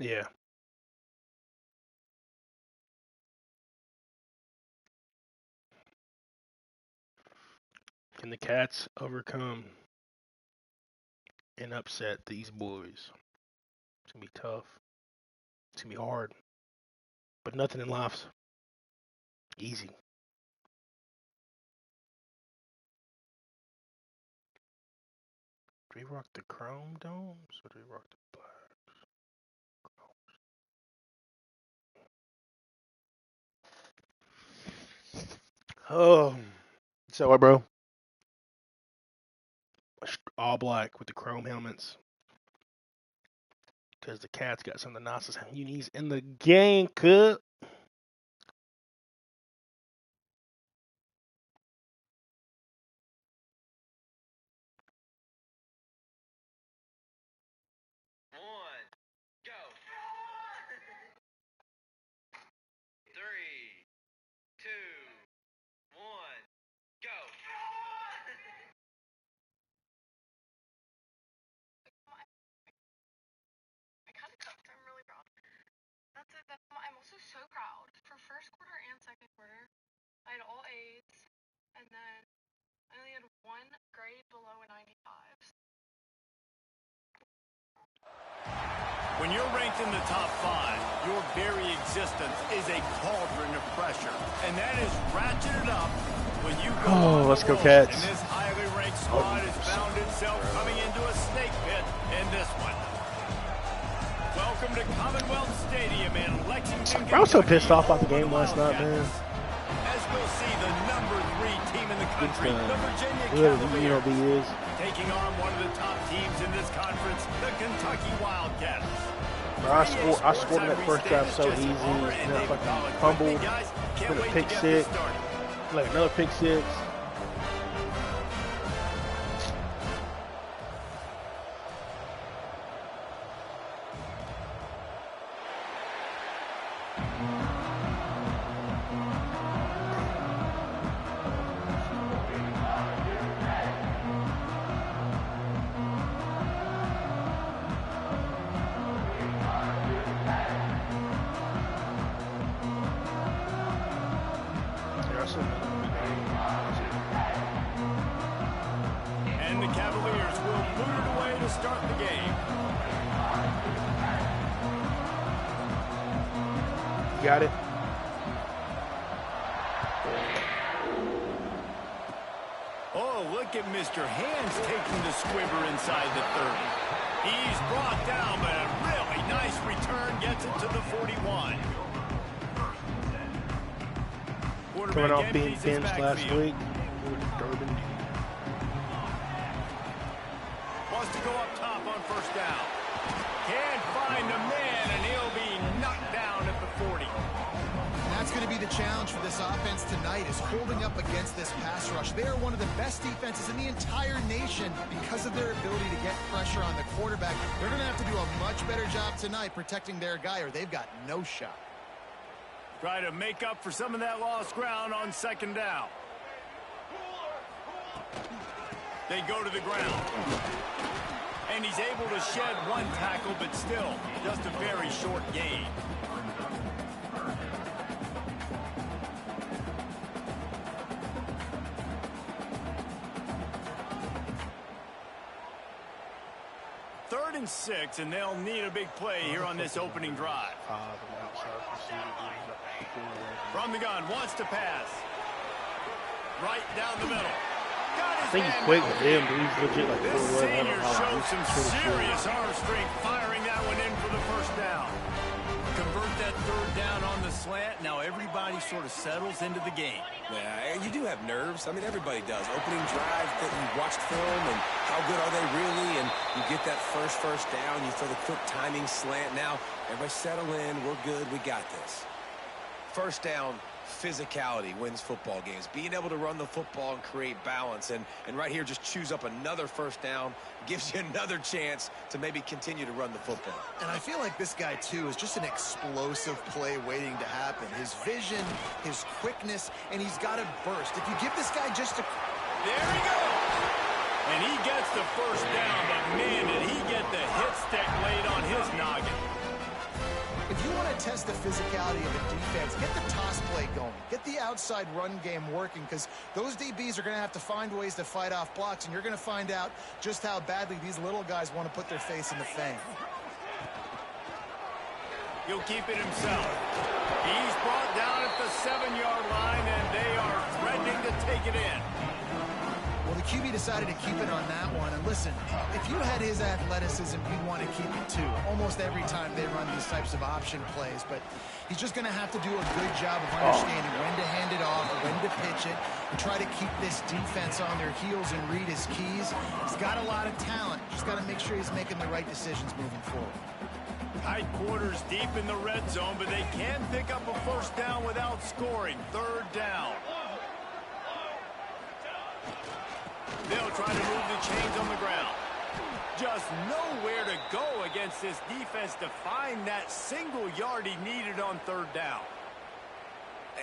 Yeah. Can the Cats overcome and upset these boys? It's gonna be tough. It's gonna be hard. But nothing in life's easy. Do we rock the chrome domes or do we rock the blacks? Oh, so what, bro? All black with the chrome helmets. Because the Cats got some of the nicest unis in the game, cut. I'm also so proud. For first quarter and second quarter, I had all A's, and then I only had one grade below a 95. When you're ranked in the top 5, your very existence is a cauldron of pressure, and that is ratcheted up when you go on let's the go road. Cats. And this highly ranked squad has found itself coming into a snake pit in this one. Welcome to Commonwealth Stadium in Lexington, I was so Kentucky, pissed off about the home of game last night, man. As we'll see, the number 3 team in the country, the Virginia UNLV Cavaliers, is. taking on one of the top teams in this conference, the Kentucky Wildcats. Bro, I scored in that first drive so easy. And then I fucking fumbled. Then a pick six. Like another pick six. And the Cavaliers will put it away to start the game. Got it. Oh, look at Mr. Hands taking the squibber inside the 30. He's brought down, but a really nice return gets it to the 41. Coming off being benched last week. Durbin. Wants to go up top on first down. Can't find the man, and he'll be knocked down at the 40. That's going to be the challenge for this offense tonight, is holding up against this pass rush. They are one of the best defenses in the entire nation because of their ability to get pressure on the quarterback. They're going to have to do a much better job tonight protecting their guy, or they've got no shot. Try to make up for some of that lost ground on second down. They go to the ground. And he's able to shed one tackle, but still just a very short gain. Third and 6, and they'll need a big play here on this opening drive. From the gun, wants to pass. Right down the middle. I think he's quick with him, but he's legit like This senior showed some serious arm strength firing that one in for the first down. Convert that third down on the slant. Now everybody sort of settles into the game. Yeah, you do have nerves. I mean, everybody does. Opening drive, that you watched film, and how good are they really? And you get that first down, you throw the quick timing slant. Now, everybody settle in. We're good. We got this. First down, physicality wins football games. Being able to run the football and create balance. And right here, just choose up another first down. Gives you another chance to maybe continue to run the football. And I feel like this guy, too, is just an explosive play waiting to happen. His vision, his quickness, and he's got to burst. If you give this guy just a... There he goes! And he gets the first down, but man, did he get the hit stick laid on his noggin. you want to test the physicality of a defense, get the toss play going. Get the outside run game working, because those DBs are going to have to find ways to fight off blocks, and you're going to find out just how badly these little guys want to put their face in the fan. He'll keep it himself. He's brought down at the 7-yard line, and they are threatening to take it in. Well, the QB decided to keep it on that one. And listen, if you had his athleticism, you'd want to keep it too. Almost every time they run these types of option plays. But he's just going to have to do a good job of understanding when to hand it off, when to pitch it, and try to keep this defense on their heels and read his keys. He's got a lot of talent. Just got to make sure he's making the right decisions moving forward. Tight quarters deep in the red zone, but they can pick up a first down without scoring. Third down. They'll try to move the chains on the ground. Just nowhere to go against this defense to find that single yard he needed on third down.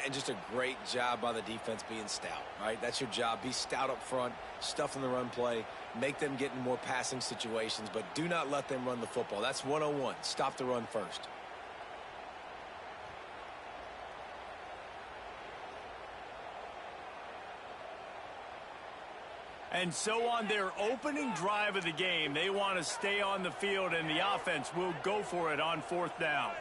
And just a great job by the defense being stout, right? That's your job. Be stout up front, stuff in the run play, make them get in more passing situations, but do not let them run the football. That's 101. Stop the run first. And so on their opening drive of the game, they want to stay on the field, and the offense will go for it on fourth down.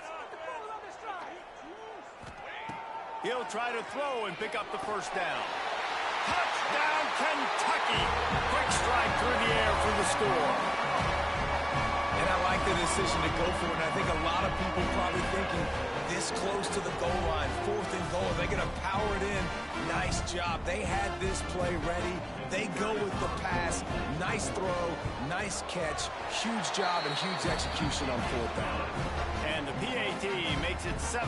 He'll try to throw and pick up the first down. Touchdown, Kentucky! Quick strike through the air for the score. And I like the decision to go for it. And I think a lot of people probably thinking this close to the goal line, 4th and goal, they're going to power it in. Nice job. They had this play ready. They go with the pass. Nice throw, nice catch. Huge job and huge execution on 4th down. And the PAT makes it 7-0.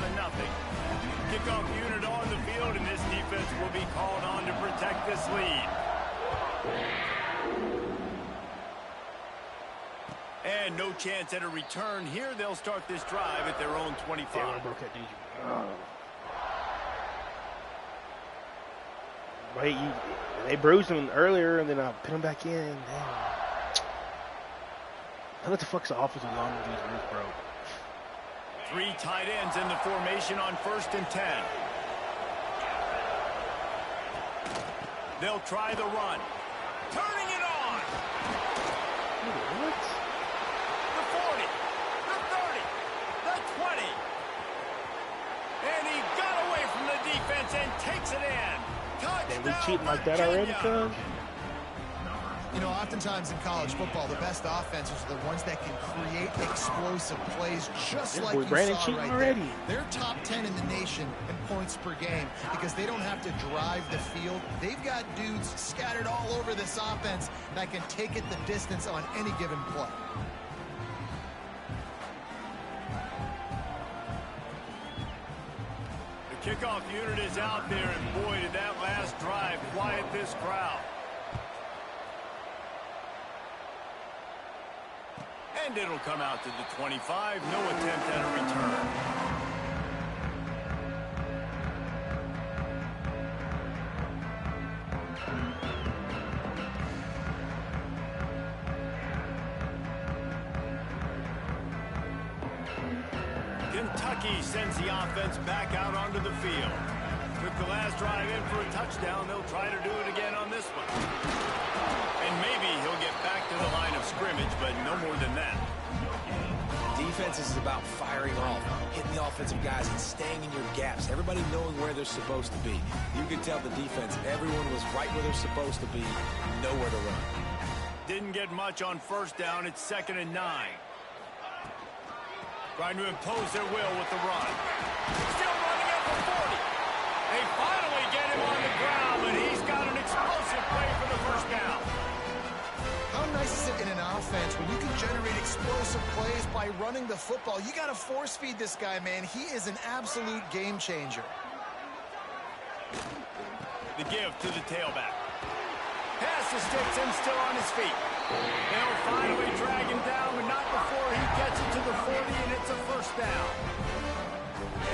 Kickoff unit on the field, and this defense will be called on to protect this lead. And no chance at a return here. They'll start this drive at their own 25. Wait, they bruised him earlier, and then I put him back in. Damn. What the fuck's the offensive line with these moves, bro? 3 tight ends in the formation on 1st and 10. They'll try the run. Turning it on. What? The 40, the 30, the 20. And he got away from the defense and takes it in. Touchdown, Damn, we cheating like that already, cuz? You know, oftentimes in college football, the best offenses are the ones that can create explosive plays, just like you saw right there. They're top 10 in the nation in points per game because they don't have to drive the field. They've got dudes scattered all over this offense that can take it the distance on any given play. The kickoff unit is out there, and boy, did that last drive quiet this crowd. And it'll come out to the 25. No attempt at a return. Kentucky sends the offense back out onto the field. Took the last drive in for a touchdown. They'll try to do it again on this one. And maybe he'll get back to the line of scrimmage, but no more than that. Defense is about firing off, hitting the offensive guys, and staying in your gaps. Everybody knowing where they're supposed to be. You could tell the defense, everyone was right where they're supposed to be, nowhere to run. Didn't get much on 1st down. It's 2nd and 9. Trying to impose their will with the run. Still running at the 40. They finally get him on the ground, and he's got an explosive play for the first down. How nice is it in an offense when you can generate explosive plays by running the football? You got to force feed this guy, man. He is an absolute game changer. The give to the tailback. Pass to sticks and still on his feet. They'll finally drag him down, but not before he gets it to the 40, and it's a first down.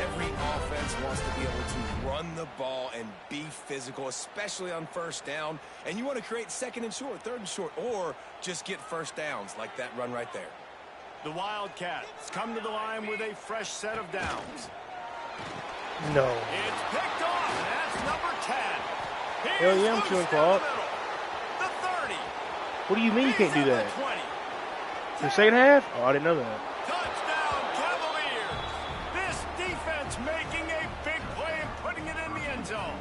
Every offense wants to be able to run the ball and be physical, especially on 1st down. And you want to create 2nd and short, 3rd and short, or just get first downs like that run right there. The Wildcats come to the line with a fresh set of downs. No. It's picked off, and that's number 10. Hell yeah, I'm chewing, Claude. The 30. What do you mean you can't do that? 20. The second half? Oh, I didn't know that. Touchdown, Cavaliers. This defense making a big play and putting it in the end zone.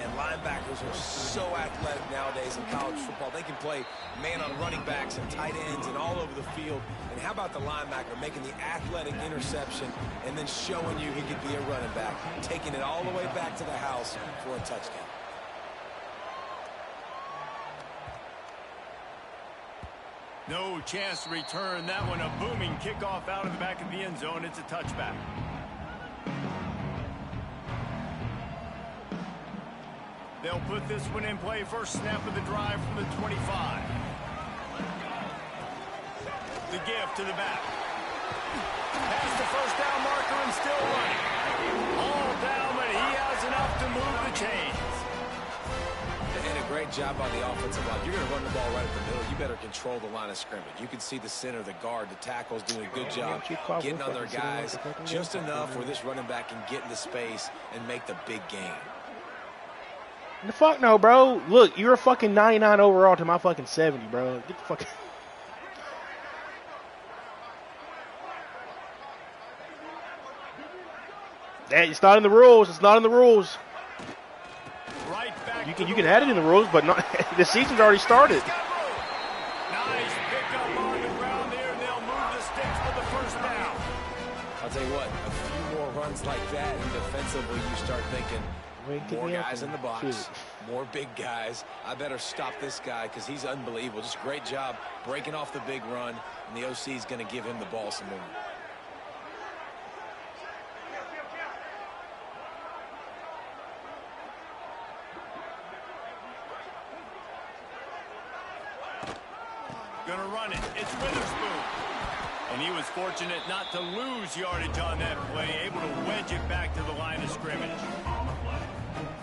And linebackers are so athletic nowadays in college football. They can play man on running backs and tight ends and all over the field. And how about the linebacker making the athletic interception and then showing you he could be a running back, taking it all the way back to the house for a touchdown. No chance to return that one. A booming kickoff out of the back of the end zone. It's a touchback. They'll put this one in play. First snap of the drive from the 25. The give to the back. Past the first down marker and still running. All down, but he has enough to move the chains. And a great job on the offensive line. You're going to run the ball right at the middle. You better control the line of scrimmage. You can see the center, the guard, the tackles doing a good job getting on their guys just enough where this running back can get into space and make the big game. The fuck no, bro. Look, you're a fucking 99 overall to my fucking 70, bro. Get the fuck. It's not in the rules. It's not in the rules. Right back You can add it in the rules, but not. The season's already started. Nice pickup on the ground there, and they'll move the sticks for the first down. I'll tell you what, a few more runs like that, and defensively you start thinking, more guys in the box, more big guys. I better stop this guy because he's unbelievable. Just great job breaking off the big run, and the OC is going to give him the ball some more. Gonna run it. It's Witherspoon. And he was fortunate not to lose yardage on that play, able to wedge it back to the line of scrimmage.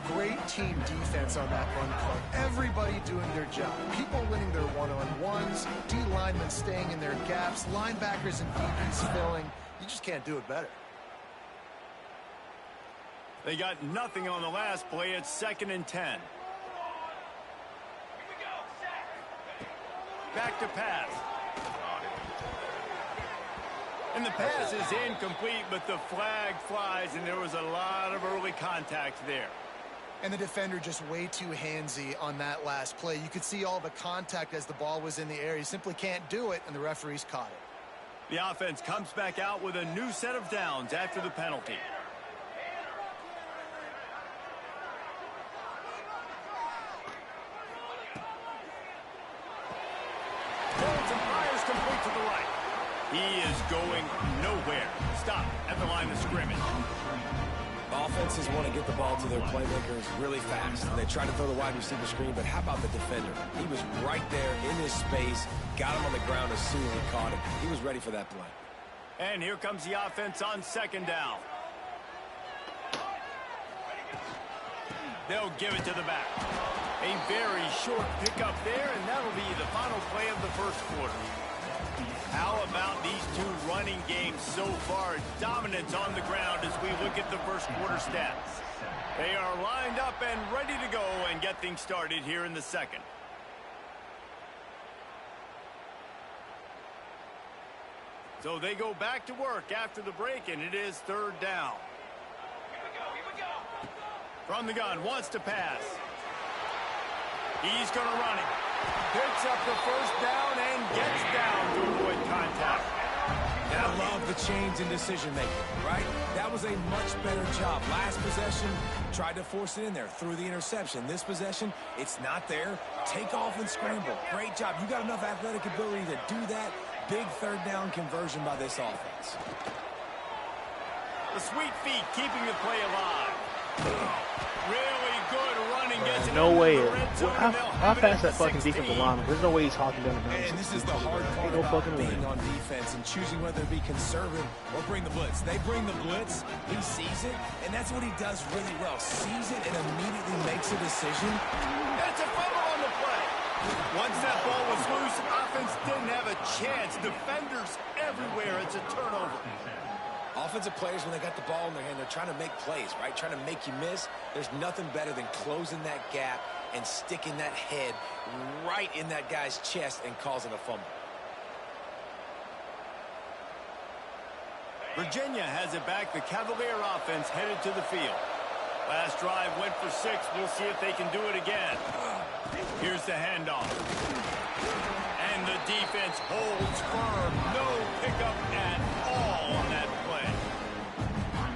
Great team defense on that run call. Everybody doing their job. People winning their one-on-ones, D linemen staying in their gaps, linebackers and DBs filling. You just can't do it better. They got nothing on the last play. It's 2nd and 10. Back to pass. And the pass is incomplete, but the flag flies, and there was a lot of early contact there. And the defender just way too handsy on that last play. You could see all the contact as the ball was in the air. He simply can't do it, and the referees caught it. The offense comes back out with a new set of downs after the penalty. Complete to the right. He is going nowhere. Stop at the line of scrimmage. Offenses want to get the ball to their playmakers really fast. They try to throw the wide receiver screen, but how about the defender? He was right there in his space, got him on the ground as soon as he caught him. He was ready for that play. And here comes the offense on 2nd down. They'll give it to the back. A very short pickup there, and that'll be the final play of the first quarter. How about these two running games so far? Dominance on the ground as we look at the first quarter stats. They are lined up and ready to go and get things started here in the second. So they go back to work after the break, and it is 3rd down. Here we go. From the gun, wants to pass. He's going to run it. Picks up the first down and gets down to avoid contact. And I love the change in decision-making, right? That was a much better job. Last possession, tried to force it in there, threw the interception. This possession, it's not there. Take off and scramble. Great job. You got enough athletic ability to do that. Big 3rd down conversion by this offense. The sweet feet keeping the play alive. Really good running. Gets No way. How fast that fucking defensive lineman? There's no way he's hawking down the ground. And this is the hard part about being on defense and choosing whether to be conservative or bring the blitz. They bring the blitz, he sees it, and that's what he does really well. Sees it and immediately makes a decision. That's a fumble on the play. Once that ball was loose, offense didn't have a chance. Defenders everywhere. It's a turnover. Offensive players, when they got the ball in their hand, they're trying to make plays, right? Trying to make you miss. There's nothing better than closing that gap and sticking that head right in that guy's chest and causing a fumble. Virginia has it back. The Cavalier offense headed to the field. Last drive went for 6. We'll see if they can do it again. Here's the handoff. And the defense holds firm. No pickup at all on that play.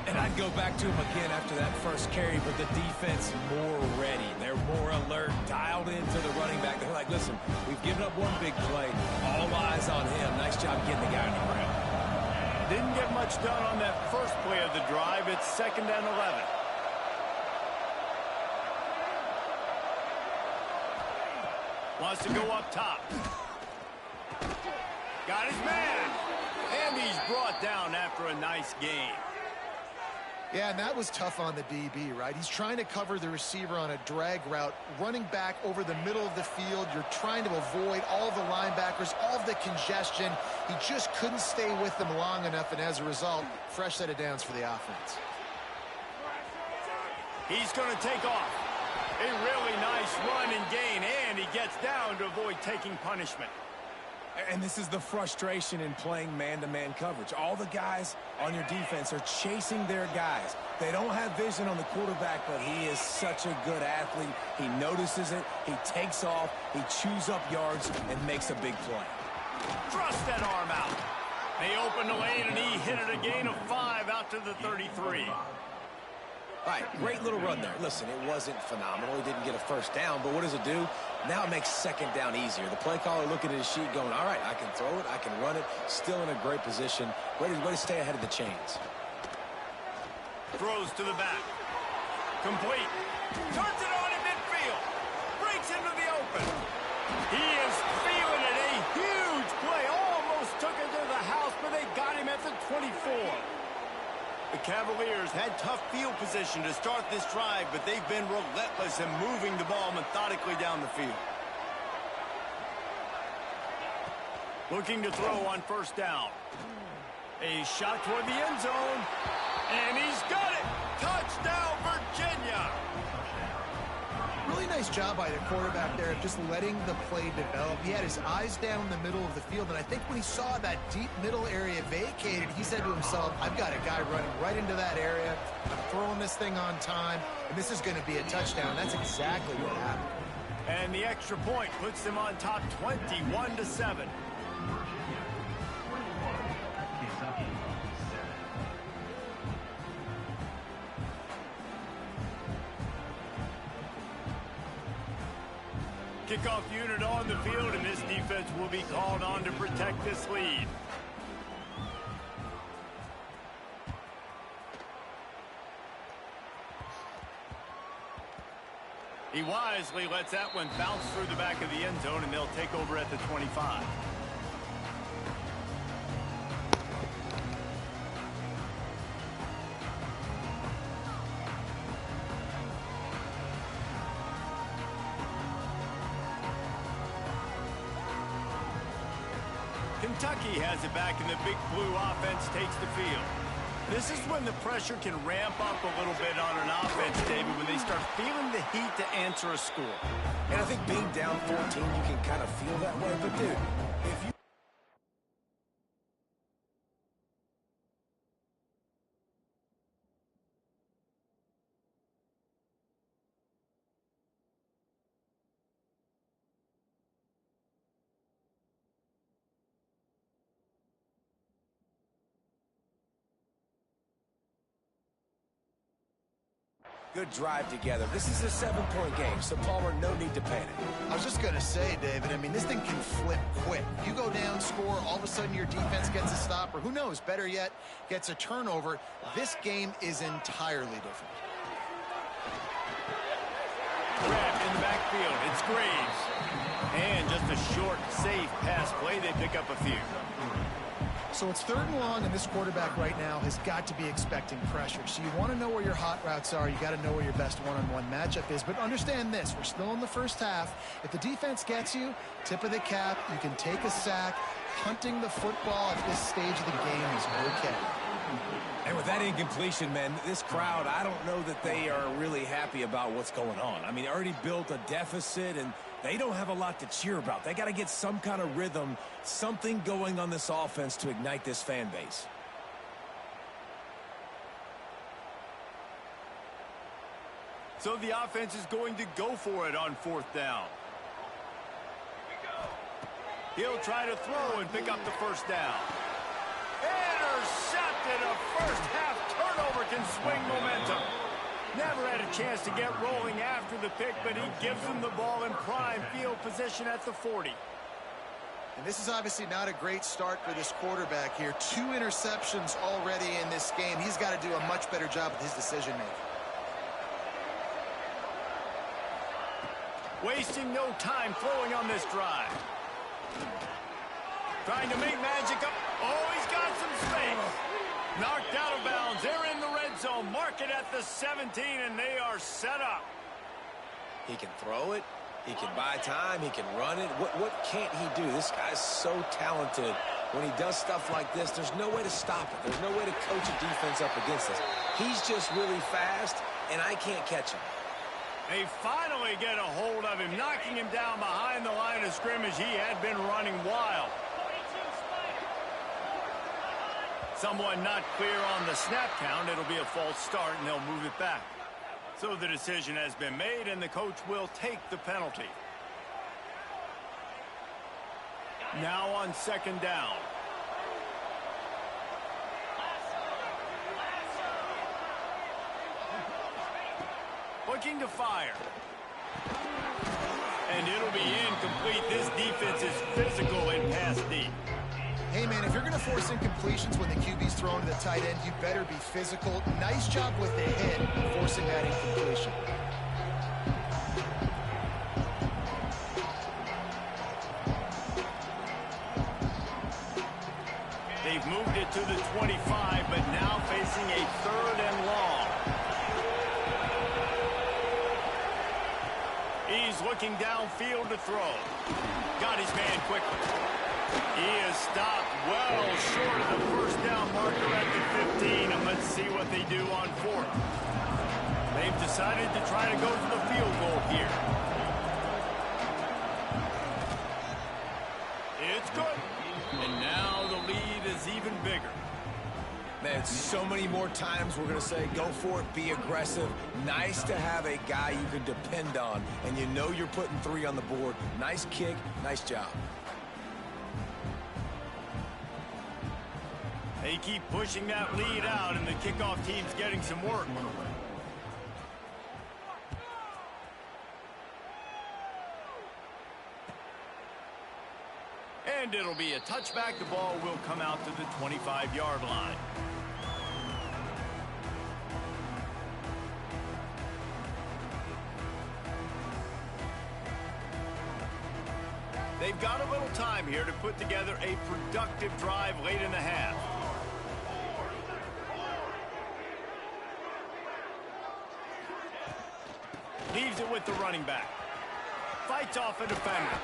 And I'd go back to him again after that first carry, but the defense more ready. They're more alert, dialed into the running back. They're like, listen, we've given up one big play. All eyes on him. Nice job getting the guy on the ground. Didn't get much done on that first play of the drive. It's 2nd and 11. Wants to go up top. Got his man. And he's brought down after a nice game. Yeah, and that was tough on the DB, right? He's trying to cover the receiver on a drag route, running back over the middle of the field. You're trying to avoid all the linebackers, all of the congestion. He just couldn't stay with them long enough, and as a result, fresh set of downs for the offense. He's going to take off. A really nice run and gain, and he gets down to avoid taking punishment. And this is the frustration in playing man-to-man coverage. All the guys on your defense are chasing their guys. They don't have vision on the quarterback, but he is such a good athlete. He notices it, he takes off, he chews up yards, and makes a big play. Thrust that arm out. They open the lane, and he hit it a gain of 5 out to the 33. All right, great little run there. Listen, it wasn't phenomenal. He didn't get a first down, but what does it do? Now it makes 2nd down easier. The play caller looking at his sheet going, all right, I can throw it, I can run it, still in a great position. Way to stay ahead of the chains. Throws to the back. Complete. Turns it on in midfield. Breaks into the open. He is feeling it. A huge play. Almost took it to the house, but they got him at the 24. The Cavaliers had tough field position to start this drive, but they've been relentless in moving the ball methodically down the field. Looking to throw on 1st down. A shot toward the end zone, and he's got it! Touchdown, Virginia! Really nice job by the quarterback there of just letting the play develop. He had his eyes down the middle of the field, and I think when he saw that deep middle area vacated, he said to himself, I've got a guy running right into that area. I'm throwing this thing on time, and this is going to be a touchdown. That's exactly what happened. And the extra point puts them on top 21-7. Kickoff unit on the field, and this defense will be called on to protect this lead. He wisely lets that one bounce through the back of the end zone, and they'll take over at the 25. Kentucky has it back, and the Big Blue offense takes the field. This is when the pressure can ramp up a little bit on an offense, David, when they start feeling the heat to answer a score. And I think being down 14, you can kind of feel that way. But, dude, if you... Good drive together. This is a 7-point game, so Palmer, no need to panic. I was just going to say, David, I mean, this thing can flip quick. You go down, score, all of a sudden your defense gets a stop, or who knows, better yet, gets a turnover. This game is entirely different. Grab in the backfield. It's Graves. And just a short, safe pass play. They pick up a few. So it's 3rd and long, and this quarterback right now has got to be expecting pressure. So you want to know where your hot routes are. You got to know where your best one-on-one matchup is. But understand this, we're still in the first half. If the defense gets you, tip of the cap, you can take a sack. Punting the football at this stage of the game is okay. And with that incompletion, man, this crowd, I don't know that they are really happy about what's going on. I mean, already built a deficit, and they don't have a lot to cheer about. They got to get some kind of rhythm, something going on this offense to ignite this fan base. So the offense is going to go for it on 4th down. He'll try to throw and pick up the 1st down. Intercepted. A first-half turnover can swing momentum. Never had a chance to get rolling after the pick, but he gives them the ball in prime field position at the 40. And this is obviously not a great start for this quarterback here. 2 interceptions already in this game. He's got to do a much better job with his decision-making. Wasting no time throwing on this drive. Trying to make magic up. Oh, he's got some space. Knocked out of bounds. They're in the red zone. Mark it at the 17, and they are set up. He can throw it. He can buy time. He can run it. What can't he do? This guy's so talented. When he does stuff like this, there's no way to stop it. There's no way to coach a defense up against this. He's just really fast, and I can't catch him. They finally get a hold of him, knocking him down behind the line of scrimmage. He had been running wild. Someone not clear on the snap count. It'll be a false start, and they'll move it back. So the decision has been made, and the coach will take the penalty. Now on 2nd down. Looking to fire. And it'll be incomplete. This defense is physical in pass D. Hey, man, if you're going to force incompletions when the QB's throwing to the tight end, you better be physical. Nice job with the hit, forcing that incompletion. They've moved it to the 25, but now facing a 3rd and long. He's looking downfield to throw. Got his man quickly. He is stopped well short of the 1st down marker at the 15, and let's see what they do on 4th. They've decided to try to go for the field goal here. It's good. And now the lead is even bigger. Man, so many more times we're going to say, go for it, be aggressive. Nice to have a guy you can depend on, and you know you're putting 3 on the board. Nice kick, nice job. They keep pushing that lead out, and the kickoff team's getting some work. And it'll be a touchback. The ball will come out to the 25-yard line. They've got a little time here to put together a productive drive late in the half. Leaves it with the running back. Fights off a defender.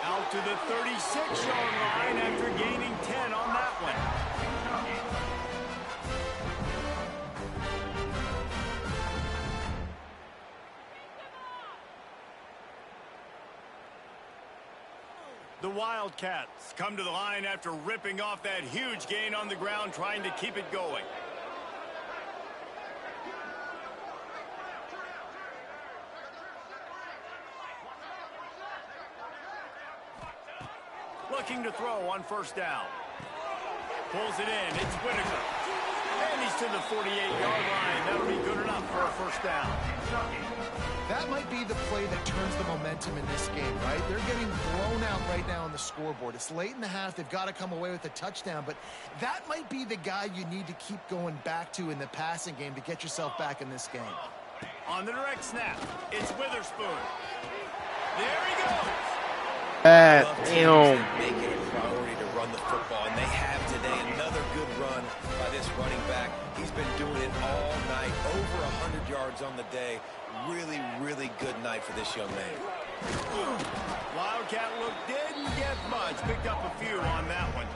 Out to the 36-yard line after gaining 10 on that one. The Wildcats come to the line after ripping off that huge gain on the ground, trying to keep it going. Looking to throw on 1st down. Pulls it in. It's Whitaker. And he's to the 48-yard line. That'll be good enough for a 1st down. That might be the play that turns the momentum in this game, right? They're getting blown out right now on the scoreboard. It's late in the half. They've got to come away with a touchdown, but that might be the guy you need to keep going back to in the passing game to get yourself back in this game. On the direct snap, it's Witherspoon. There he goes. Damn. Make it a priority to run the football, and they have today. And day. Really, really good night for this young man. Wildcat look didn't get much. Picked up a few on that one.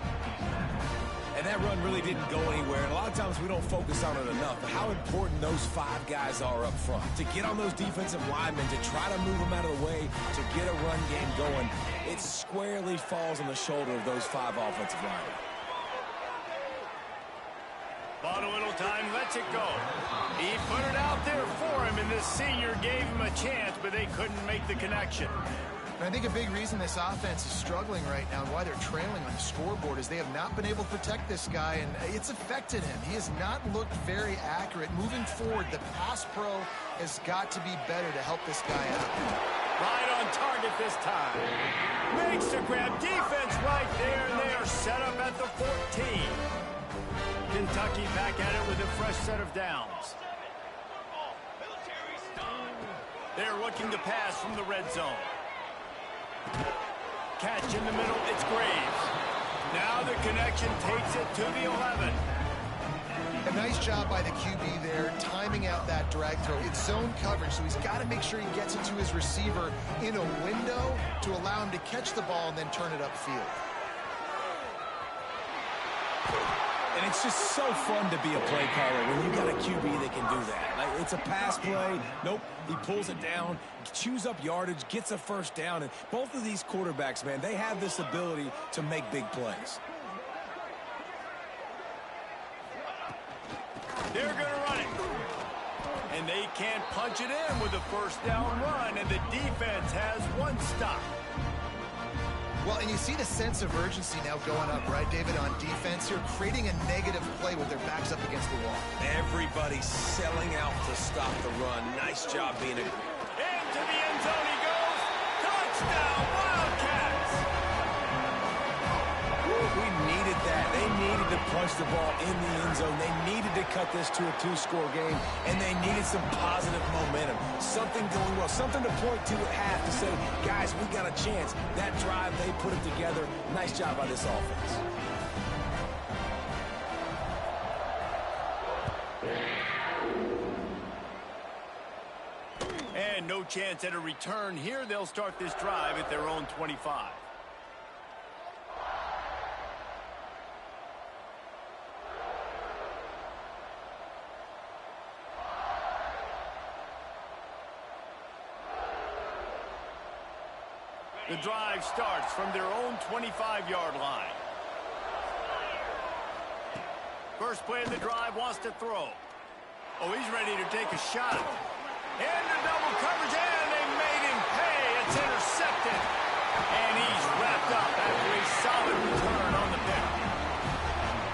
And that run really didn't go anywhere. And a lot of times we don't focus on it enough. But how important those 5 guys are up front. To get on those defensive linemen, to try to move them out of the way, to get a run game going, it squarely falls on the shoulder of those 5 offensive linemen. Bought a little time, lets it go. He put it out there for him, and this senior gave him a chance, but they couldn't make the connection. And I think a big reason this offense is struggling right now and why they're trailing on the scoreboard is they have not been able to protect this guy, and it's affected him. He has not looked very accurate. Moving forward, the pass pro has got to be better to help this guy out. Right on target this time. Makes the grab. Defense right there, and they are set up at the 14. Kentucky back at it with a fresh set of downs. They're looking to pass from the red zone. Catch in the middle, it's Graves. Now the connection takes it to the 11. A nice job by the QB there, timing out that drag throw. It's zone coverage, so he's got to make sure he gets it to his receiver in a window to allow him to catch the ball and then turn it upfield. And it's just so fun to be a play caller when you got a QB that can do that. Like, it's a pass play. Nope, he pulls it down, chews up yardage, gets a first down. And both of these quarterbacks, man, they have this ability to make big plays. They're going to run it. And they can't punch it in with a first down run, and the defense has one stop. Well, and you see the sense of urgency now going up, right, David, on defense here, creating a negative play with their backs up against the wall. Everybody's selling out to stop the run. Nice job being a... Into the end zone he goes. Touchdown, Wildcats! We needed that. They needed to punch the ball in the end zone. They needed to cut this to a 2-score game, and they needed some positive momentum. Something going well, something to point to at half to say, guys, we got a chance. That drive, they put it together. Nice job by this offense. And no chance at a return here. They'll start this drive at their own 25. The drive starts from their own 25-yard line. First play of the drive, wants to throw. Oh, he's ready to take a shot. Into double coverage, and they made him pay. It's intercepted. And he's wrapped up after a solid return on the pick.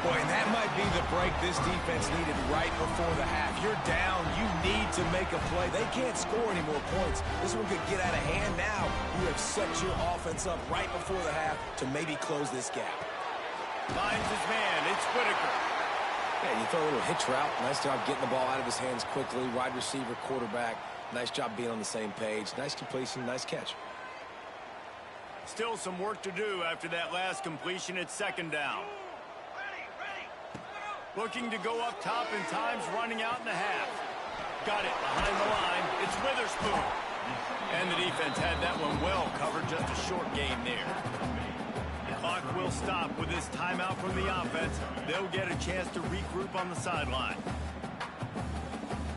Boy, and that might be the break this defense needed right before the half. You're down. You need to make a play. They can't score any more points. This one could get out of hand now. You have set your offense up right before the half to maybe close this gap. Finds his man. It's Whitaker. Yeah, you throw a little hitch route. Nice job getting the ball out of his hands quickly. Wide receiver, quarterback. Nice job being on the same page. Nice completion, nice catch. Still some work to do after that last completion. It's second down. Looking to go up top, and time's running out in the half. Got it behind the line. It's Witherspoon. And the defense had that one well covered. Just a short gain there. The clock will stop with this timeout from the offense. They'll get a chance to regroup on the sideline.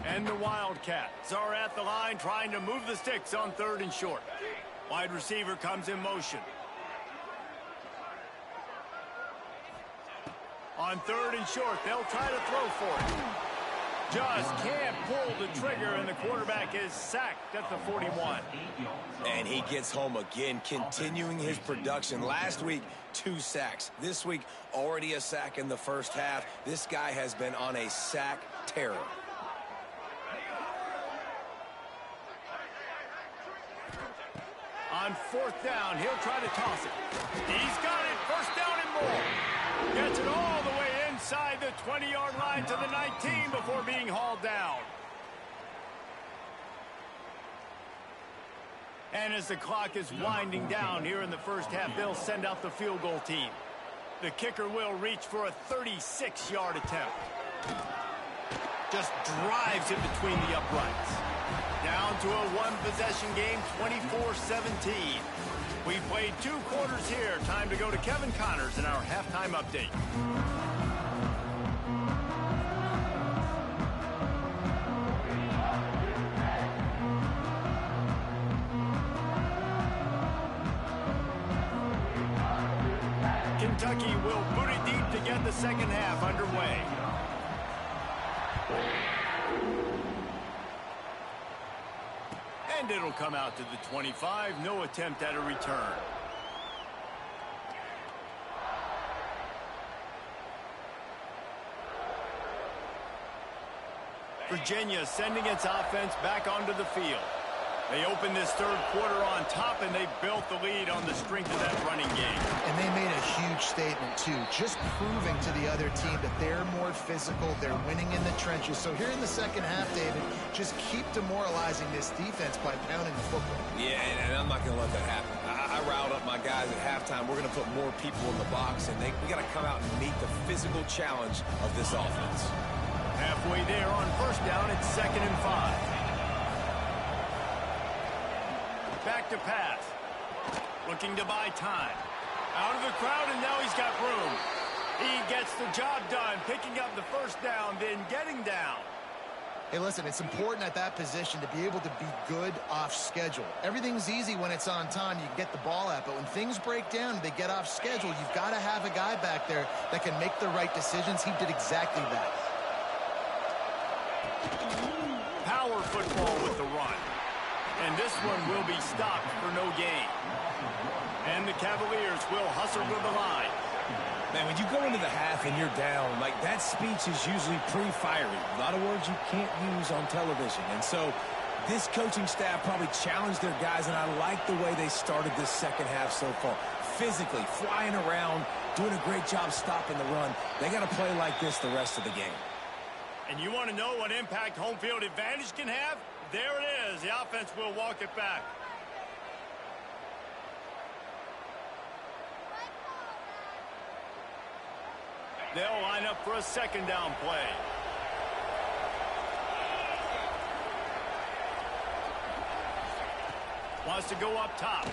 And the Wildcats are at the line trying to move the sticks on 3rd and short. Wide receiver comes in motion. On 3rd and short, they'll try to throw for it. Just can't pull the trigger, and the quarterback is sacked at the 41. And he gets home again, continuing his production. Last week, 2 sacks. This week, already a sack in the first half. This guy has been on a sack terror. On 4th down, he'll try to toss it. He's got it. First down and more. Gets it all the way inside the 20-yard line to the 19 before being hauled down. And as the clock is winding down here in the first half, they'll send out the field goal team. The kicker will reach for a 36-yard attempt. Just drives it between the uprights. down to a one-possession game, 24-17. We played 2 quarters here. Time to go to Kevin Connors in our halftime update. Kentucky will boot it deep to get the second half underway. And it'll come out to the 25. No attempt at a return. Virginia sending its offense back onto the field. They opened this third quarter on top, and they built the lead on the strength of that running game. And they made a huge statement, too, just proving to the other team that they're more physical, they're winning in the trenches. So here in the second half, David, just keep demoralizing this defense by pounding the football. Yeah, and I'm not going to let that happen. I riled up my guys at halftime. We're going to put more people in the box, and we got to come out and meet the physical challenge of this offense. Halfway there on first down, it's 2nd and 5. Back to pass. Looking to buy time. Out of the crowd, and now he's got room. He gets the job done, picking up the first down, then getting down. Hey, listen, it's important at that position to be able to be good off schedule. Everything's easy when it's on time. You can get the ball out, but when things break down and they get off schedule, you've got to have a guy back there that can make the right decisions. He did exactly that. Power football with the run. And this one will be stopped for no gain. And the Cavaliers will hustle to the line. Man, when you go into the half and you're down, like, that speech is usually pretty fiery. A lot of words you can't use on television. And so this coaching staff probably challenged their guys, and I like the way they started this second half so far. Physically, flying around, doing a great job stopping the run. They got to play like this the rest of the game. And you want to know what impact home field advantage can have? There it is. The offense will walk it back. They'll line up for a second down play. Wants to go up top.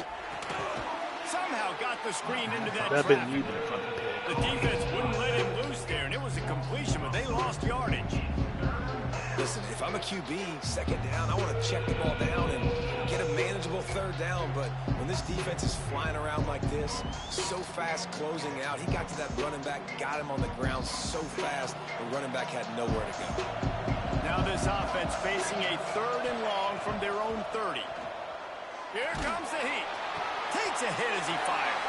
Somehow got the screen into that traffic. The defense wouldn't let him loose there, and it was a completion, but they lost yardage. Listen, if I'm a QB, second down, I want to check the ball down and get a manageable third down. But when this defense is flying around like this, so fast closing out, he got to that running back, got him on the ground so fast, the running back had nowhere to go. Now this offense facing a 3rd and long from their own 30. Here comes the heat. Takes a hit as he fires.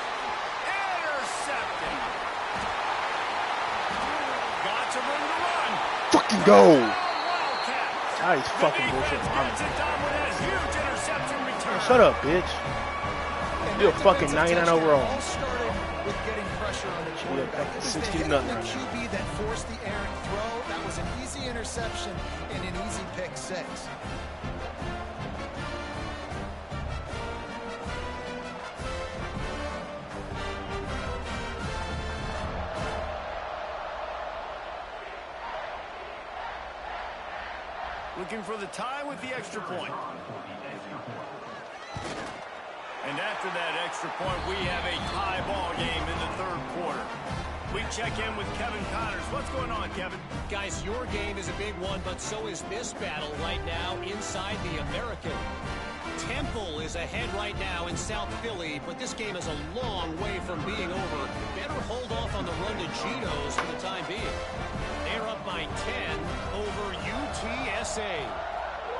Intercepted. Got some room to run. Fucking go. Nice fucking bullshit. Shut up, bitch. You're a fucking 99 overall. All started with getting pressure on the quarterback. Yeah, This is 16 the nothing other right now. QB that forced the errant throw. That was an easy interception and an easy pick 6. Looking for the tie with the extra point. And after that extra point, we have a tie ball game in the 3rd quarter. We check in with Kevin Connors. What's going on, Kevin? Guys, your game is a big one, but so is this battle right now inside the American. Temple is ahead right now in South Philly, but this game is a long way from being over. Better hold off on the run to Geno's for the time being. They're up by 10 over UTSA.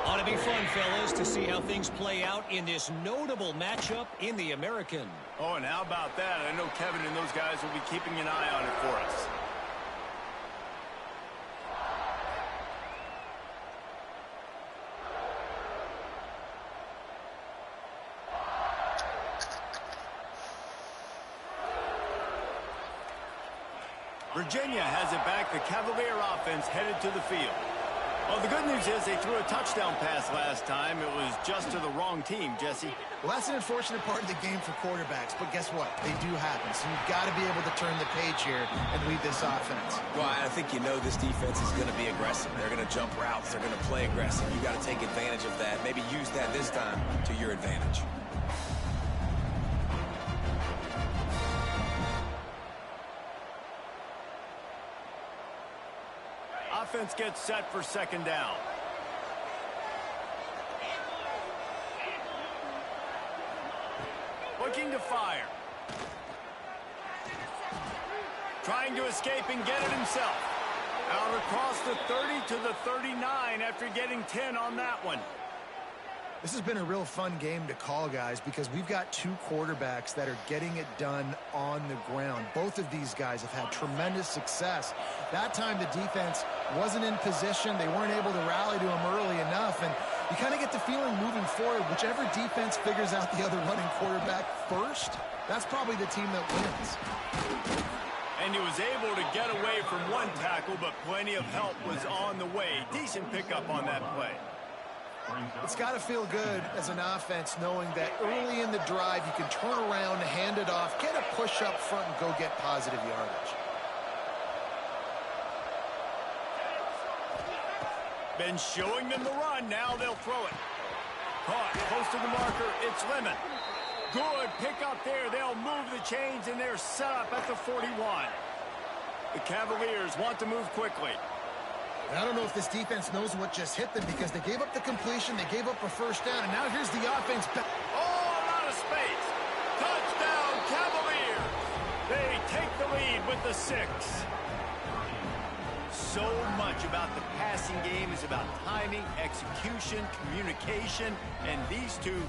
Ought to be fun, fellas, to see how things play out in this notable matchup in the American. Oh, and how about that? I know Kevin and those guys will be keeping an eye on it for us. Virginia has it back. The Cavalier offense headed to the field. Well, the good news is they threw a touchdown pass last time. It was just to the wrong team, Jesse. Well, that's an unfortunate part of the game for quarterbacks, but guess what? They do happen. So you've got to be able to turn the page here and lead this offense. Well, I think you know this defense is going to be aggressive. They're going to jump routes. They're going to play aggressive. You got to take advantage of that. Maybe use that this time to your advantage. Offense gets set for second down. Looking to fire. Trying to escape and get it himself. Out across the 30 to the 39 after getting 10 on that one. This has been a real fun game to call, guys, because we've got two quarterbacks that are getting it done on the ground. Both of these guys have had tremendous success. That time the defense wasn't in position. They weren't able to rally to him early enough, and you kind of get the feeling moving forward, whichever defense figures out the other running quarterback first, that's probably the team that wins. And he was able to get away from one tackle, but plenty of help was on the way. Decent pickup on that play. It's got to feel good as an offense knowing that early in the drive you can turn around, hand it off, get a push up front, and go get positive yardage. Been showing them the run. Now they'll throw it. Caught close to the marker. It's Lemon. Good pickup there. They'll move the chains, and they're set up at the 41. The Cavaliers want to move quickly. I don't know if this defense knows what just hit them because they gave up the completion, they gave up a first down, and now here's the offense back. Oh, a lot of space. Touchdown, Cavaliers. They take the lead with the 6. So much about the passing game is about timing, execution, communication, and these two,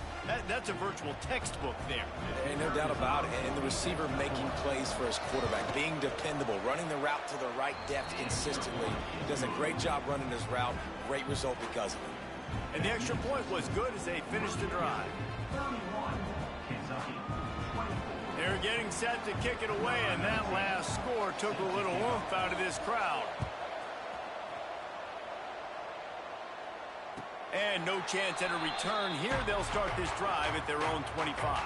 that's a virtual textbook there. Ain't no doubt about it. And the receiver making plays for his quarterback, being dependable, running the route to the right depth consistently. He does a great job running his route. Great result because of it. And the extra point was good as they finished the drive. They're getting set to kick it away, and that last score took a little oomph out of this crowd. And no chance at a return here. They'll start this drive at their own 25.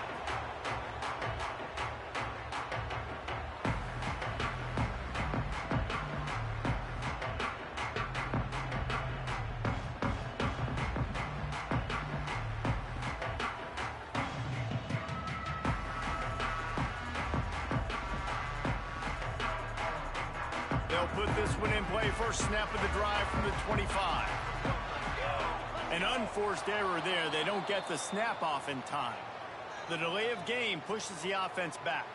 They'll put this one in play. First snap of the drive from the 25. An unforced error there. They don't get the snap off in time. The delay of game pushes the offense back.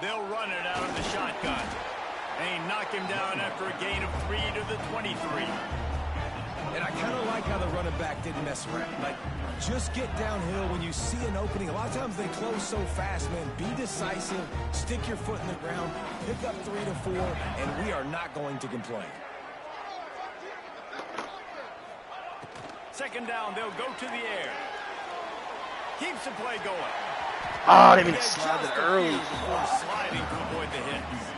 They'll run it out of the shotgun. And he knocked him down after a gain of 3 to the 23. And I kind of like how the running back didn't mess around. Like, just get downhill when you see an opening. A lot of times they close so fast, man. Be decisive, stick your foot in the ground, pick up 3 to 4, and we are not going to complain. Second down, they'll go to the air. Keeps the play going. Oh, they didn't slide it early. Before sliding to avoid the hits.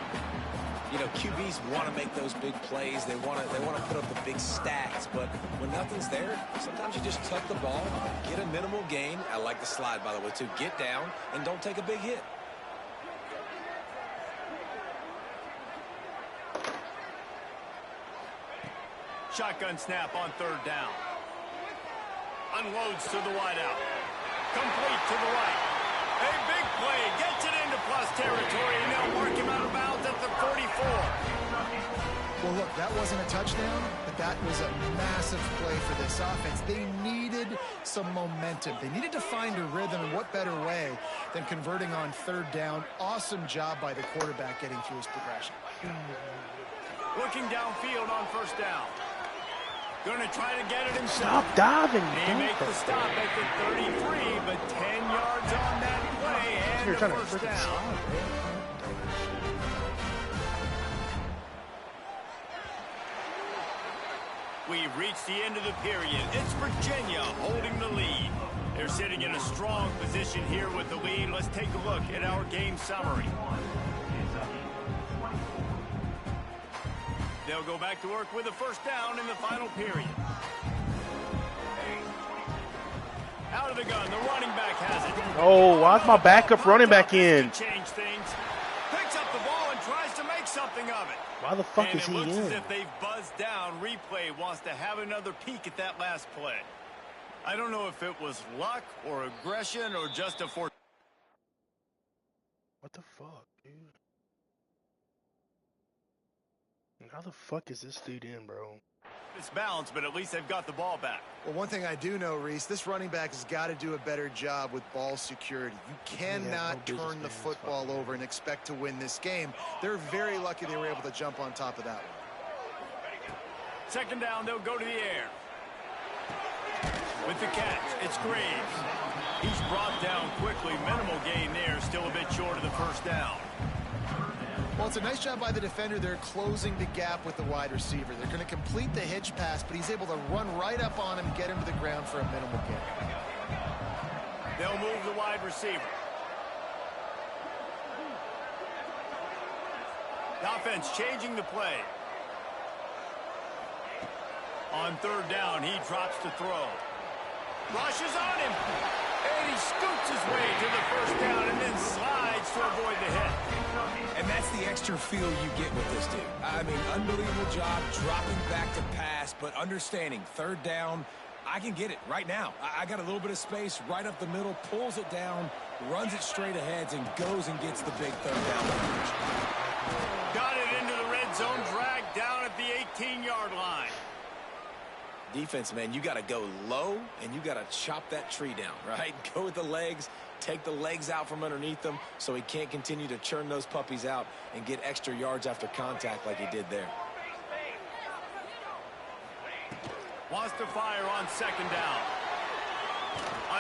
You know, QBs want to make those big plays. They want to put up the big stacks. But when nothing's there, sometimes you just tuck the ball, get a minimal gain. I like the slide, by the way, too. Get down and don't take a big hit. Shotgun snap on third down. Unloads to the wideout. Complete to the right. A big play. Gets it into plus territory, and they'll mark him out of bounds at the 44. Well, look, that wasn't a touchdown, but that was a massive play for this offense. They needed some momentum. They needed to find a rhythm, and what better way than converting on third down. Awesome job by the quarterback getting through his progression. Looking downfield on first down. Going to try to get it himself. Stop diving. He makes the stop at the 33, but 10 yards on that play and You're a trying to first freaking down. slide, bro. We've reached the end of the period. It's Virginia holding the lead. They're sitting in a strong position here with the lead. Let's take a look at our game summary. They'll go back to work with a first down in the final period. Out of the gun, the running back has it. Oh, why's my backup running back in? Change things. Picks up the ball and tries to make something of it. Why the fuck is he in? And it looks as if they've buzzed down. Replay wants to have another peek at that last play. I don't know if it was luck or aggression or just a What the fuck, dude? How the fuck is this dude in, bro? It's balanced, but at least they've got the ball back. Well, one thing I do know, Reese, this running back has got to do a better job with ball security. You cannot turn the football over and expect to win this game. They're very lucky they were able to jump on top of that one. Second down, they'll go to the air. With the catch, it's Graves. He's brought down quickly. Minimal gain there, still a bit short of the first down. Well, it's a nice job by the defender. They're closing the gap with the wide receiver. They're going to complete the hitch pass, but he's able to run right up on him, get him to the ground for a minimal gain. They'll move the wide receiver. The offense changing the play. On third down, he drops to throw. Rushes on him. And he scoots his way to the first down and then slides to avoid the hit. And that's the extra feel you get with this dude. I mean, unbelievable job dropping back to pass, but understanding third down, I can get it right now. I got a little bit of space right up the middle, pulls it down, runs it straight ahead, and goes and gets the big third down. Got it into the red zone, dragged down at the 18-yard line. Defense, man, you got to go low, and you got to chop that tree down, right? Go with the legs, take the legs out from underneath them so he can't continue to churn those puppies out and get extra yards after contact like he did there. Wants to fire on second down.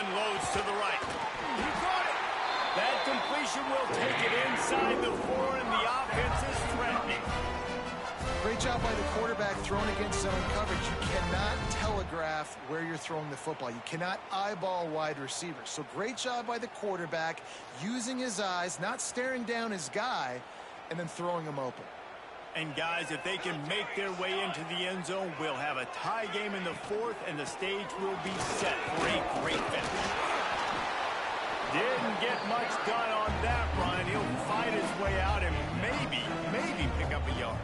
Unloads to the right. He caught it. That completion will take it inside the 4, and the offense is threatening. Great job by the quarterback throwing against zone coverage. You cannot telegraph where you're throwing the football. You cannot eyeball wide receivers. So great job by the quarterback using his eyes, not staring down his guy, and then throwing him open. And guys, if they can make their way into the end zone, we'll have a tie game in the 4th, and the stage will be set for a great finish. Didn't get much done on that run. He'll fight his way out and maybe pick up a yard.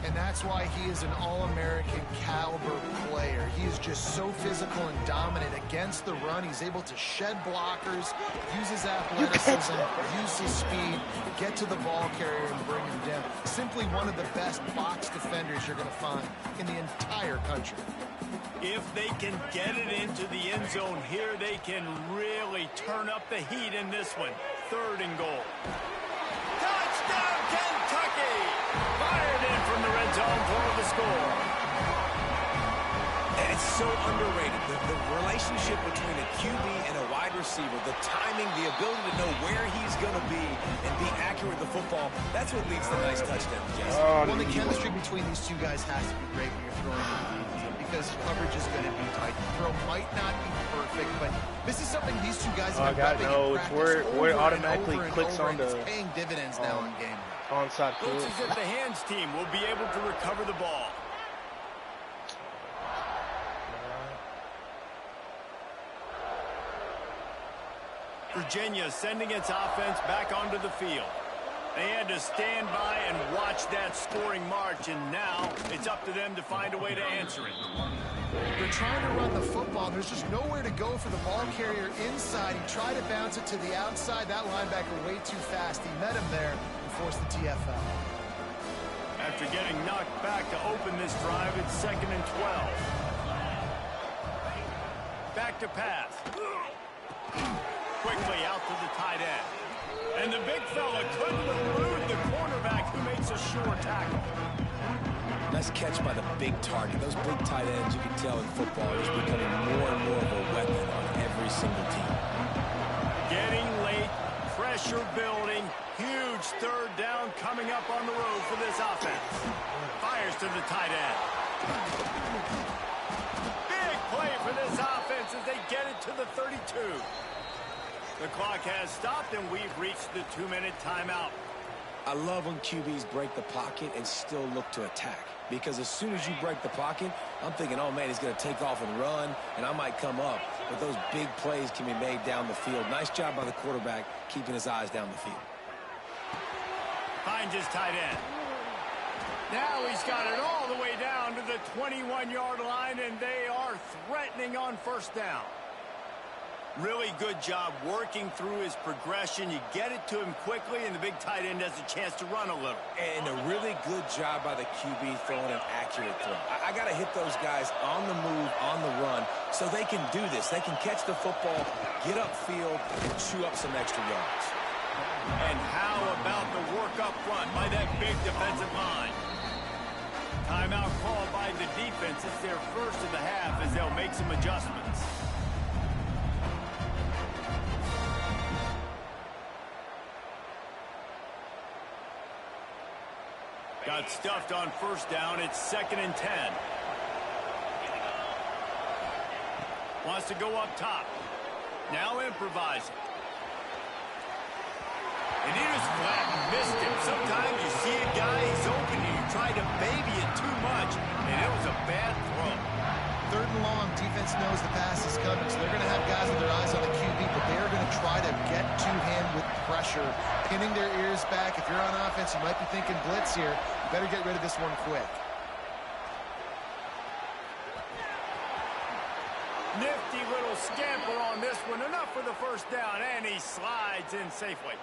And that's why he is an All-American caliber player. He is just so physical and dominant against the run. He's able to shed blockers, use his athleticism, use his speed, get to the ball carrier and bring him down. Simply one of the best box defenders you're going to find in the entire country. If they can get it into the end zone here, they can really turn up the heat in this one. 3rd and goal. Touchdown, Kentucky! Fired in from the red zone for the score. And it's so underrated. The relationship between a QB and a wide receiver, the timing, the ability to know where he's going to be and be accurate with the football, that's what leads to nice touchdowns, Jesse. Well, the chemistry between these two guys has to be great when you're throwing the because coverage is going to be tight. The throw might not be perfect, but this is something these two guys have been no, it's where it automatically clicks on the it's paying dividends now in game. Onside kick. Looks as if the hands team will be able to recover the ball. Virginia sending its offense back onto the field. They had to stand by and watch that scoring march, and now it's up to them to find a way to answer it. They're trying to run the football. There's just nowhere to go for the ball carrier inside. He tried to bounce it to the outside. That linebacker way too fast. He met him there and forced the TFL. After getting knocked back to open this drive, it's 2nd and 12. Back to pass. Quickly out to the tight end. And the big fella couldn't elude the cornerback who makes a sure tackle. Nice catch by the big target. Those big tight ends, you can tell in football, is becoming more and more of a weapon on every single team. Getting late, pressure building, huge 3rd down coming up on the road for this offense. Fires to the tight end. the 32. The clock has stopped, and we've reached the 2-minute timeout. I love when QBs break the pocket and still look to attack. Because as soon as you break the pocket, I'm thinking, oh, man, he's going to take off and run, and I might come up. But those big plays can be made down the field. Nice job by the quarterback keeping his eyes down the field. Finds his tight end. Now he's got it all the way down to the 21-yard line, and they are threatening on first down. Really good job working through his progression. You get it to him quickly, and the big tight end has a chance to run a little. And a really good job by the QB throwing an accurate throw. I got to hit those guys on the move, on the run, so they can do this. They can catch the football, get upfield, and chew up some extra yards. And how about the work up front by that big defensive line? Timeout called by the defense. It's their first of the half as they'll make some adjustments. Got stuffed on first down. It's 2nd and 10. Wants to go up top. Now improvising. And he just flat missed him. Sometimes you see a guy, he's open, and you try to baby it too much, and it was a bad throw. 3rd and long, defense knows the pass is coming, so they're going to have guys with their eyes on the QB, but they are going to try to get to him with pressure, pinning their ears back. If you're on offense, you might be thinking blitz here. You better get rid of this one quick. Nifty little scamper on this one. Enough for the first down, and he slides in safely.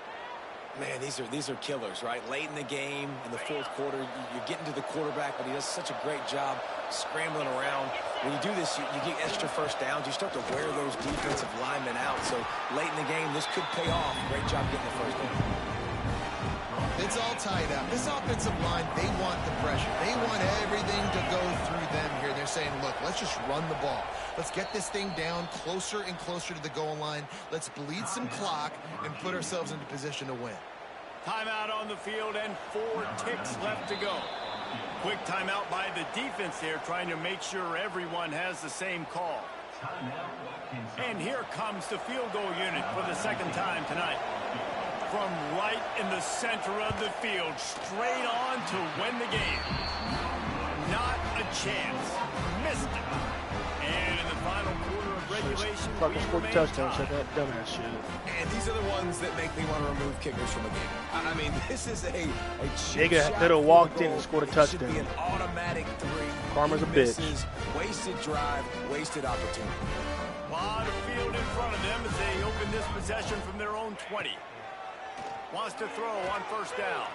Man, these are killers, right? Late in the game, in the 4th quarter, you're getting to the quarterback, but he does such a great job scrambling around. When you do this, you get extra first downs. You start to wear those defensive linemen out. So late in the game, this could pay off. Great job getting the first down. It's all tied up. This offensive line, they want the pressure. They want everything to go through them here. They're saying, look, let's just run the ball. Let's get this thing down closer and closer to the goal line. Let's bleed some clock and put ourselves into position to win. Timeout on the field and 4 ticks left to go. Quick timeout by the defense there, trying to make sure everyone has the same call. And here comes the field goal unit for the 2nd time tonight. From right in the center of the field, straight on to win the game. Not a chance. Missed it. And in the final quarter of regulation, Fucking scored a touchdown, said that dumbass shit. And these are the ones that make me want to remove kickers from a game. I mean, this is a cheap Nigga shot could have walked in and field scored a goal. It should touchdown. be an automatic 3. Karma's a Misses, bitch. Wasted drive, wasted opportunity. A lot of field in front of them as they open this possession from their own 20. Wants to throw on first down.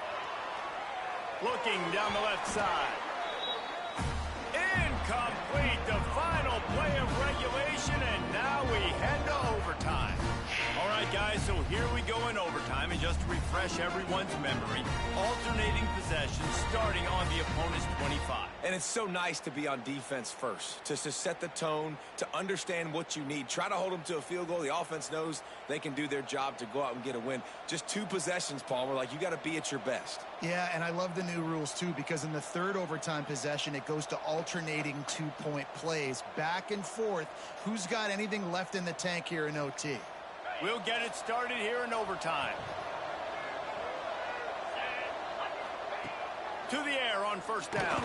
Looking down the left side. Incomplete. The final play of regulation, and now we head to overtime. All right, guys, so here we go in overtime, and just to refresh everyone's memory, alternating possessions starting on the opponent's 25. And it's so nice to be on defense first, to set the tone, to understand what you need. Try to hold them to a field goal. The offense knows they can do their job to go out and get a win. Just 2 possessions, Palmer. Like, you got to be at your best. Yeah, and I love the new rules, too, because in the 3rd overtime possession, it goes to alternating 2-point plays. Back and forth. Who's got anything left in the tank here in OT? We'll get it started here in overtime. To the air on first down.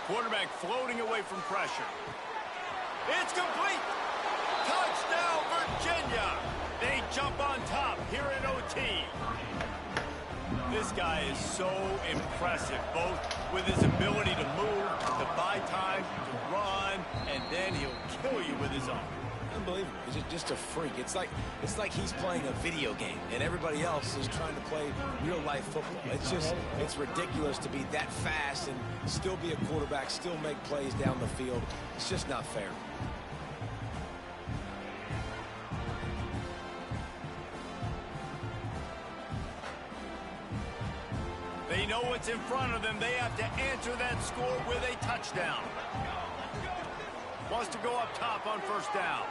Quarterback floating away from pressure. It's complete. Touchdown, Virginia. They jump on top here in OT. This guy is so impressive, both with his ability to move, to buy time, to run, and then he'll kill you with his arm. Unbelievable. He's just a freak. It's like he's playing a video game, and everybody else is trying to play real-life football. It's ridiculous to be that fast and still be a quarterback, still make plays down the field. It's just not fair. They know what's in front of them. They have to answer that score with a touchdown. Wants to go up top on first down.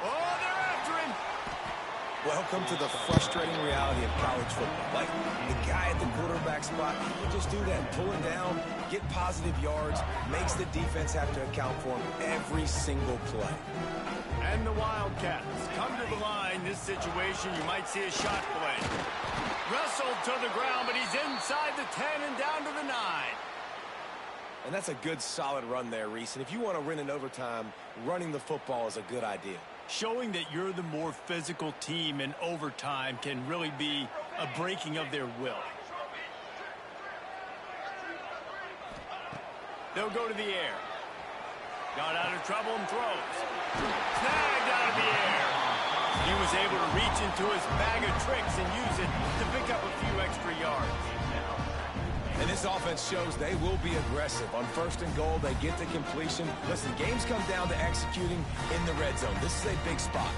Oh, they're after him. Welcome to the frustrating reality of college football. Like, the guy at the quarterback spot, he can just do that. Pull him down, get positive yards, makes the defense have to account for him every single play. And the Wildcats come to the line. This situation, you might see a shot play. Wrestled to the ground, but he's inside the 10 and down to the 9. And that's a good, solid run there, Reese. And if you want to win in overtime, running the football is a good idea. Showing that you're the more physical team in overtime can really be a breaking of their will. They'll go to the air. Got out of trouble and throws. Snagged out of the air. He was able to reach into his bag of tricks and use it to pick up a few extra yards. And this offense shows they will be aggressive. On 1st and goal, they get the completion. Listen, games come down to executing in the red zone. This is a big spot.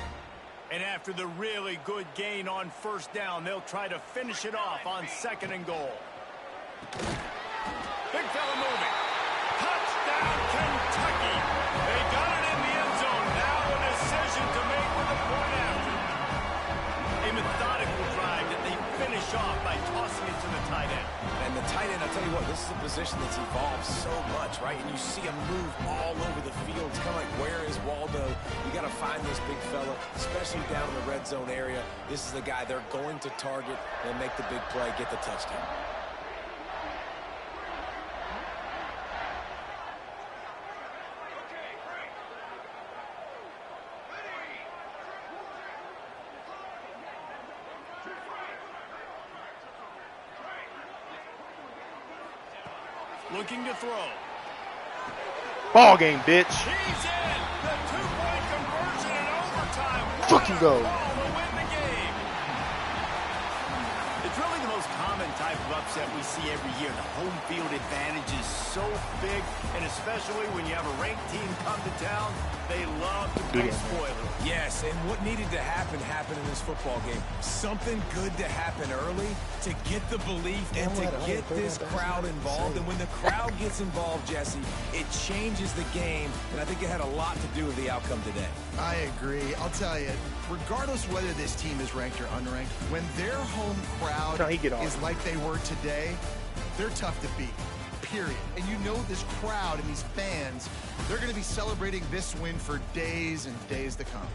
And after the really good gain on 1st down, they'll try to finish it off on 2nd and goal. Big fella moving. Touchdown, Kentucky. They got it in the end zone. Now a decision to make with the point after. A methodical drive that they finish off by tossing it to the tight end. And the tight end, I'll tell you what, this is a position that's evolved so much, right? And you see him move all over the field. It's kind of like, where is Waldo? You got to find this big fella, especially down in the red zone area. This is the guy they're going to target and make the big play, get the touchdown. Looking to throw. Ball game, bitch. He's in. The 2-point conversion in overtime. Fucking go. Ball to win the game. It's really the most common type of upset we see every year. The home field advantage is so big, and especially when you have a ranked team come to town, they love to play spoiler. Yes, and what needed to happen happened in this football game. Something good to happen early to get the belief and to get this crowd involved. And when the crowd gets involved, Jesse, it changes the game, and I think it had a lot to do with the outcome today. I agree. I'll tell you, regardless whether this team is ranked or unranked, when their home crowd is like they were today, they're tough to beat. Period. And you know this crowd and these fans, they're going to be celebrating this win for days and days to come.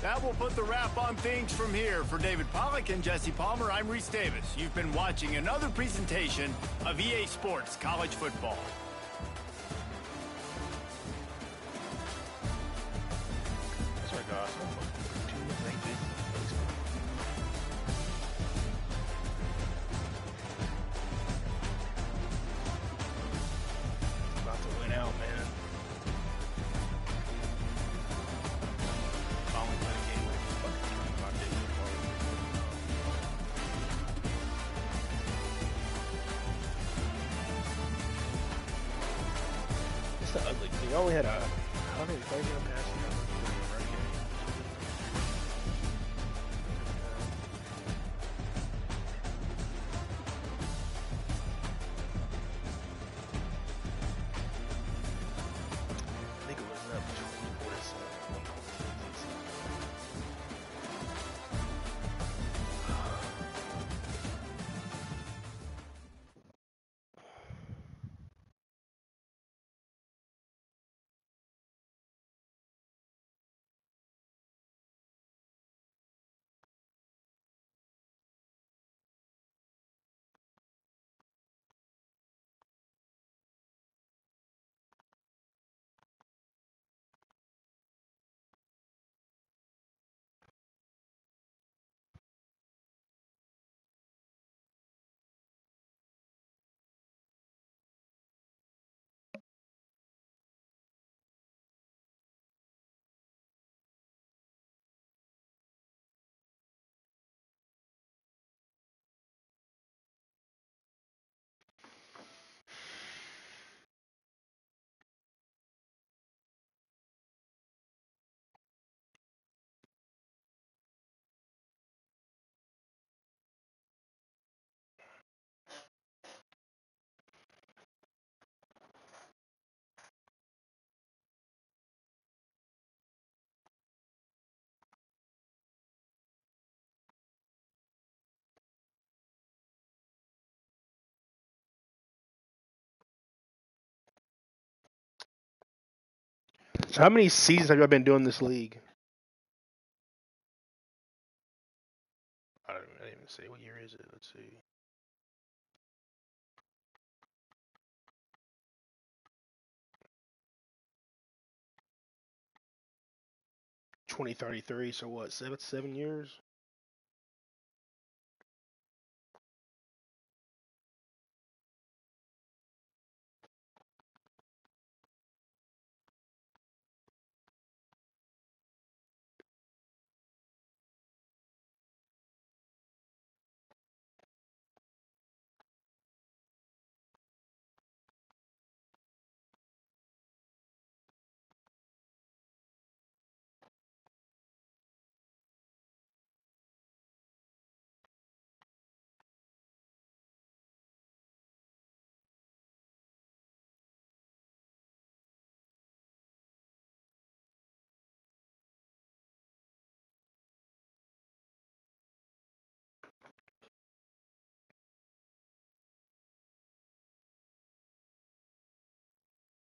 That will put the wrap on things from here. For David Pollack and Jesse Palmer, I'm Reese Davis. You've been watching another presentation of EA Sports College Football. Sorry, guys. The ugly thing. He only had a 130 passing yards. So how many seasons have y'all been doing this league? I didn't even say what year is it. Let's see. '33. So what? 7 years?